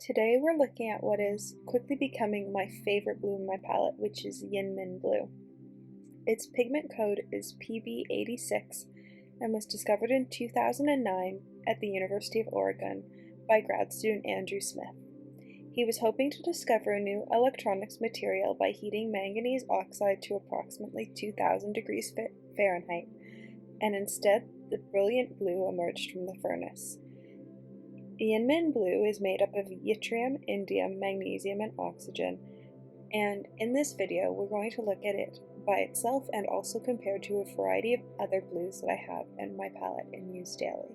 Today we're looking at what is quickly becoming my favorite blue in my palette, which is YinMn blue. Its pigment code is PB86 and was discovered in 2009 at the University of Oregon by grad student Andrew Smith. He was hoping to discover a new electronics material by heating manganese oxide to approximately 2000 degrees Fahrenheit, and instead the brilliant blue emerged from the furnace. YinMn blue is made up of yttrium, indium, magnesium, and oxygen, and in this video we're going to look at it by itself and also compared to a variety of other blues that I have in my palette and use daily.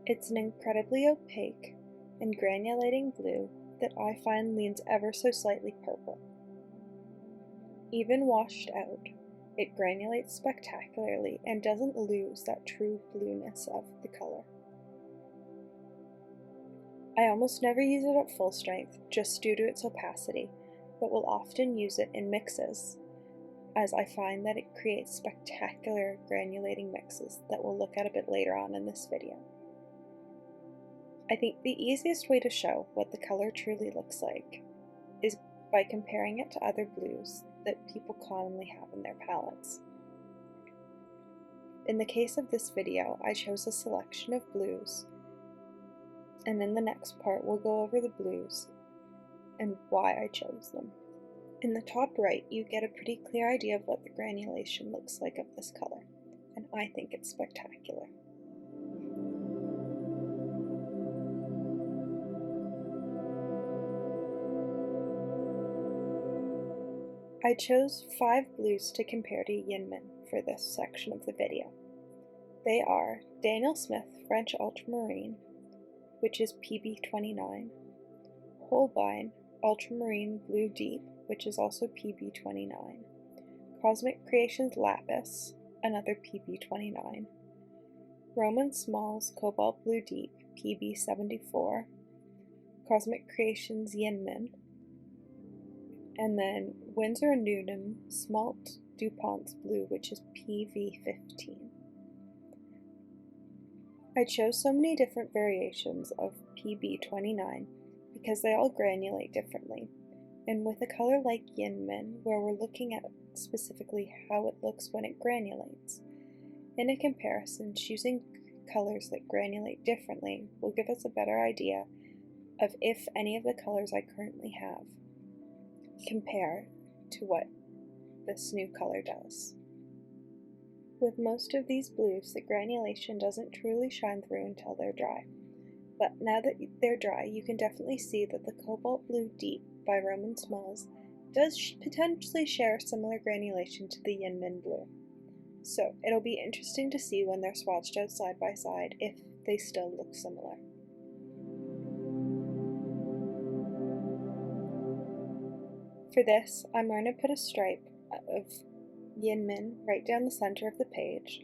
It's an incredibly opaque and granulating blue that I find leans ever so slightly purple. Even washed out, it granulates spectacularly and doesn't lose that true blueness of the color. I almost never use it at full strength just due to its opacity, but will often use it in mixes, as I find that it creates spectacular granulating mixes that we'll look at a bit later on in this video. I think the easiest way to show what the color truly looks like is by comparing it to other blues that people commonly have in their palettes. In the case of this video, I chose a selection of blues, and in the next part we'll go over the blues and why I chose them. In the top right, you get a pretty clear idea of what the granulation looks like of this color, and I think it's spectacular. I chose 5 blues to compare to YinMn for this section of the video. They are Daniel Smith French Ultramarine, which is PB29, Holbein Ultramarine Blue Deep, which is also PB29, Cozmick Creations Lapis, another PB29, romanszmal's Cobalt Blue Deep, PB74, Cozmick Creations YinMn, and then Winsor & Smalt Dupont's Blue, which is PV15. I chose so many different variations of PB29 because they all granulate differently, and with a color like YinMn, where we're looking at specifically how it looks when it granulates, in a comparison, choosing colors that granulate differently will give us a better idea of if any of the colors I currently have compare to what this new color does. With most of these blues, the granulation doesn't truly shine through until they're dry, but now that they're dry, you can definitely see that the Cobalt Blue Deep by romanszmal does potentially share similar granulation to the YinMn blue. So it'll be interesting to see when they're swatched out side by side if they still look similar. For this, I'm going to put a stripe of YinMn right down the center of the page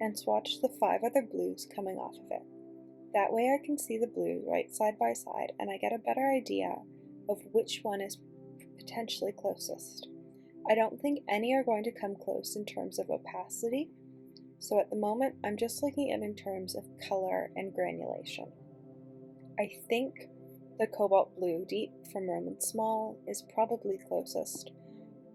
and swatch the 5 other blues coming off of it. That way I can see the blues right side by side and I get a better idea of which one is potentially closest. I don't think any are going to come close in terms of opacity, so at the moment I'm just looking at it in terms of color and granulation. I think the Cobalt Blue Deep from romanszmal is probably closest,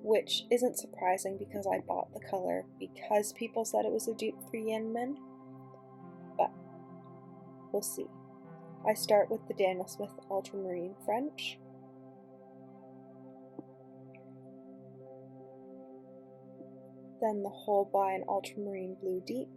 which isn't surprising because I bought the color because people said it was a dupe for YinMn, but we'll see. I start with the Daniel Smith Ultramarine French. Then the Holbein Ultramarine Blue Deep.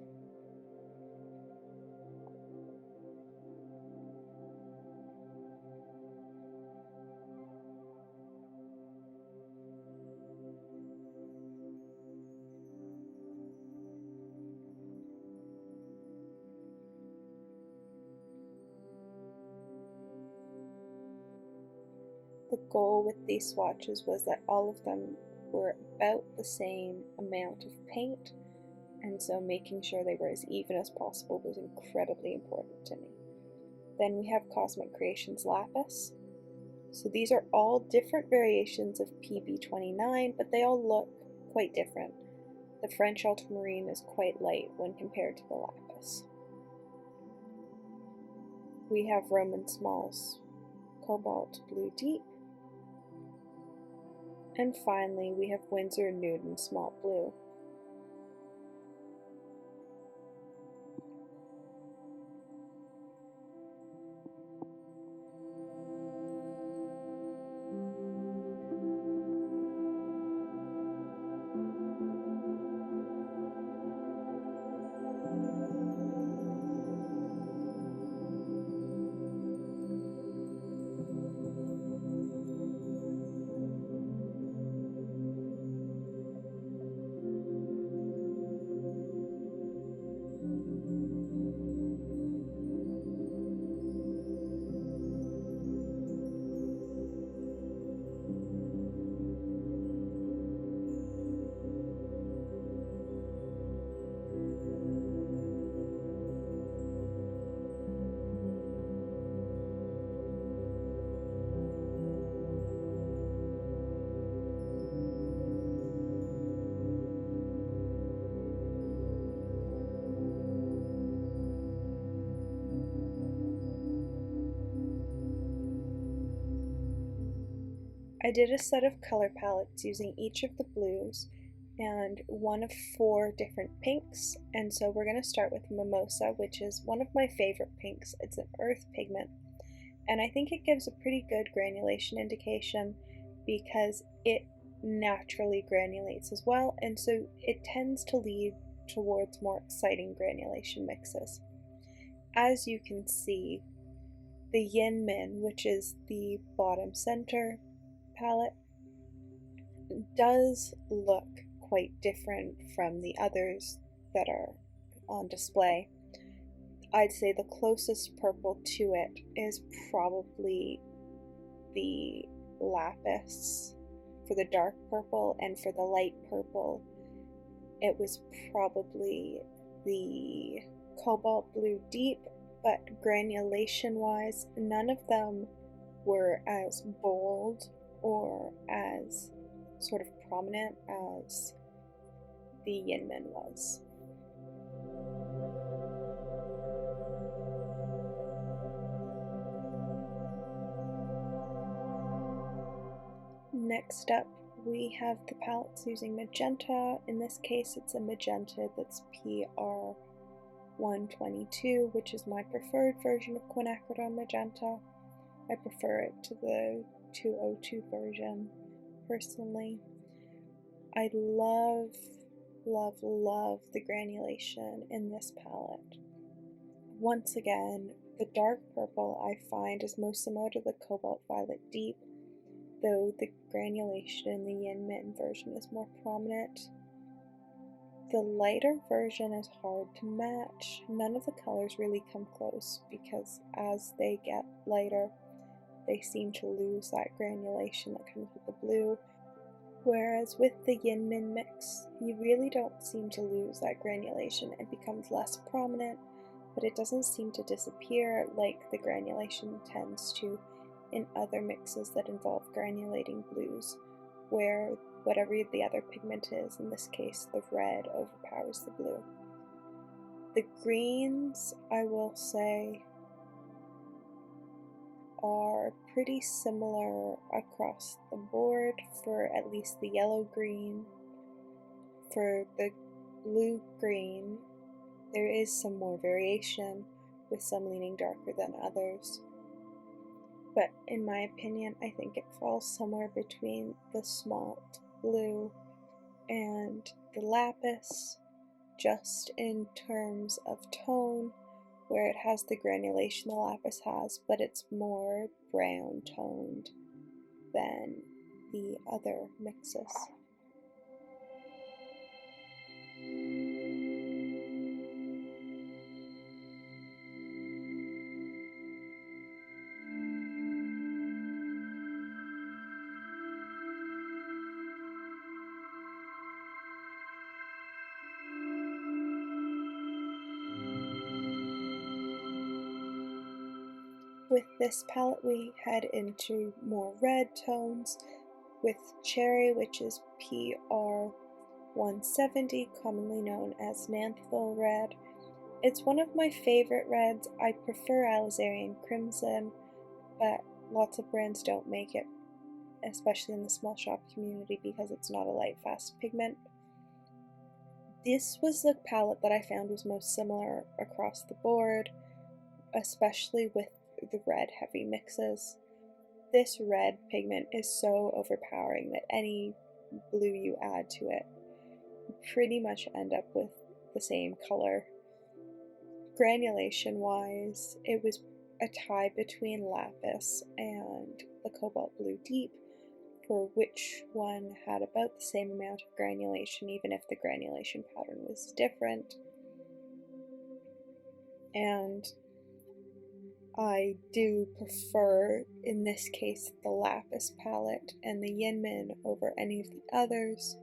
The goal with these swatches was that all of them were about the same amount of paint, and so making sure they were as even as possible was incredibly important to me. Then we have Cozmick Creations Lapis. So these are all different variations of PB29, but they all look quite different. The French Ultramarine is quite light when compared to the Lapis. we have romanszmal's Cobalt Blue Deep, and finally we have Winsor Nude and Smalt Blue. I did a set of color palettes using each of the blues and one of 4 different pinks, and so we're going to start with Mimosa, which is one of my favorite pinks. It's an earth pigment, and I think it gives a pretty good granulation indication because it naturally granulates as well, and so it tends to lead towards more exciting granulation mixes. As you can see, the YinMn, which is the bottom center palette, does look quite different from the others that are on display. I'd say the closest purple to it is probably the Lapis for the dark purple, and for the light purple it was probably the Cobalt Blue Deep, but granulation wise none of them were as bold or as sort of prominent as the YinMn was. Next up, we have the palettes using Magenta. In this case, it's a Magenta that's PR122, which is my preferred version of quinacridone Magenta. I prefer it to the 202 version, personally. I love the granulation in this palette. Once again, the dark purple I find is most similar to the Cobalt Violet Deep, though the granulation in the YinMn version is more prominent. The lighter version is hard to match. None of the colors really come close because as they get lighter, they seem to lose that granulation that comes with the blue. Whereas with the YinMn mix, you really don't seem to lose that granulation. It becomes less prominent, but it doesn't seem to disappear like the granulation tends to in other mixes that involve granulating blues, where whatever the other pigment is, in this case the red overpowers the blue. The greens, I will say, are pretty similar across the board for at least the yellow green. For the blue green, there is some more variation, with some leaning darker than others. But in my opinion, I think it falls somewhere between the Smalt blue and the Lapis, just in terms of tone, where it has the granulation the Lapis has, but it's more brown toned than the other mixes. With this palette we head into more red tones with Cherry, which is PR170, commonly known as Nanthal Red, It's one of my favorite reds. I prefer Alizarian Crimson, but lots of brands don't make it, especially in the small shop community, because it's not a light, fast pigment. This was the palette that I found was most similar across the board, especially with the red heavy mixes. This red pigment is so overpowering that any blue you add to it, you pretty much end up with the same color. Granulation wise, it was a tie between Lapis and the Cobalt Blue Deep, for which one had about the same amount of granulation, even if the granulation pattern was different. And I do prefer, in this case, the Lapis palette and the YinMn over any of the others,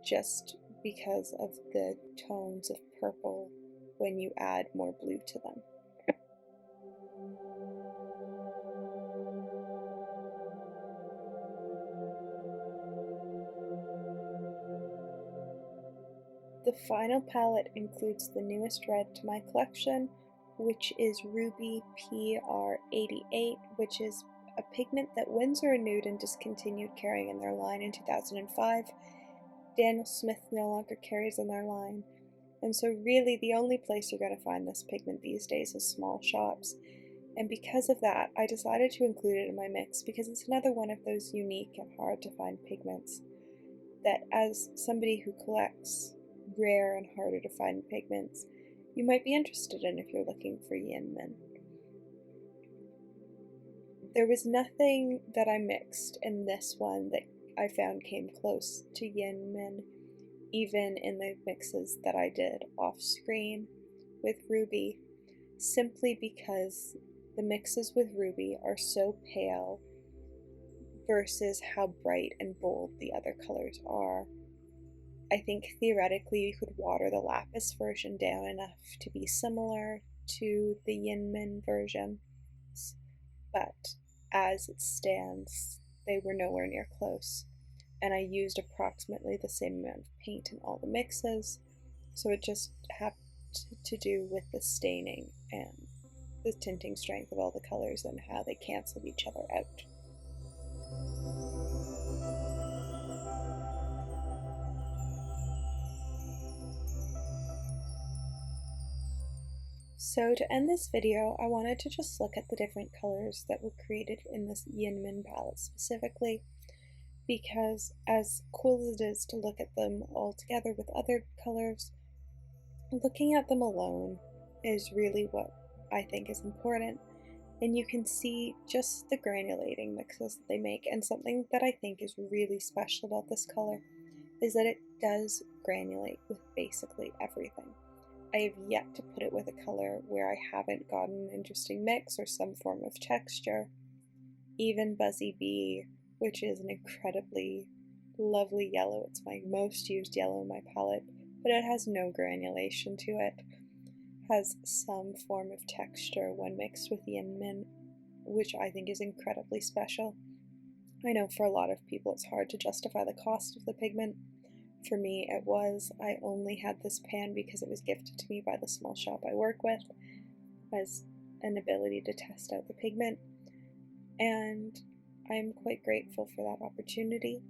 just because of the tones of purple when you add more blue to them. The final palette includes the newest red to my collection, which is Ruby PR88, which is a pigment that Winsor renewed and discontinued carrying in their line in 2005. Daniel Smith no longer carries in their line, and so really the only place you're going to find this pigment these days is small shops. And because of that, I decided to include it in my mix because it's another one of those unique and hard to find pigments that, as somebody who collects rare and harder to find pigments, you might be interested in if you're looking for YinMn. There was nothing that I mixed in this one that I found came close to YinMn, even in the mixes that I did off screen with Ruby, simply because the mixes with Ruby are so pale versus how bright and bold the other colors are. I think theoretically you could water the Lapis version down enough to be similar to the YinMn version, but as it stands, they were nowhere near close. And I used approximately the same amount of paint in all the mixes, so it just had to do with the staining and the tinting strength of all the colors and how they canceled each other out. So to end this video, I wanted to just look at the different colors that were created in this YinMn palette specifically, because as cool as it is to look at them all together with other colors, looking at them alone is really what I think is important. And you can see just the granulating mixes that they make, and something that I think is really special about this color is that it does granulate with basically everything. I have yet to put it with a color where I haven't gotten an interesting mix or some form of texture. Even Buzzy B, which is an incredibly lovely yellow, it's my most used yellow in my palette, but it has no granulation to it, has some form of texture when mixed with YinMn, which I think is incredibly special. I know for a lot of people it's hard to justify the cost of the pigment. For me, it was. I only had this pan because it was gifted to me by the small shop I work with as an ability to test out the pigment, and I'm quite grateful for that opportunity.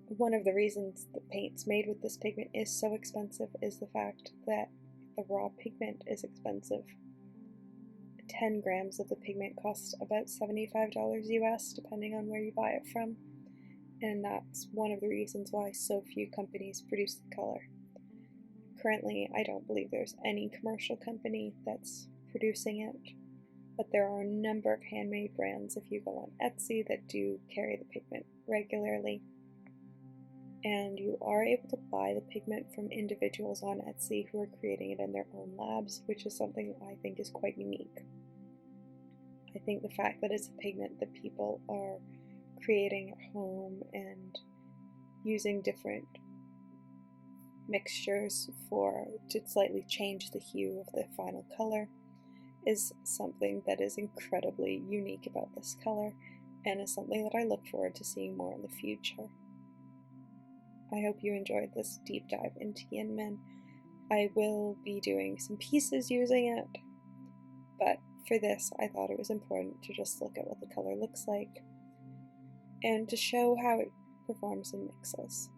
One of the reasons the paints made with this pigment is so expensive is the fact that the raw pigment is expensive. 10 grams of the pigment costs about $75 US, depending on where you buy it from. And that's one of the reasons why so few companies produce the color. Currently, I don't believe there's any commercial company that's producing it, but there are a number of handmade brands if you go on Etsy that do carry the pigment regularly. And you are able to buy the pigment from individuals on Etsy who are creating it in their own labs, which is something I think is quite unique. I think the fact that it's a pigment that people are creating at home and using different mixtures to slightly change the hue of the final color is something that is incredibly unique about this color, and is something that I look forward to seeing more in the future. I hope you enjoyed this deep dive into YinMn. I will be doing some pieces using it, but for this I thought it was important to just look at what the color looks like and to show how it performs in mixes.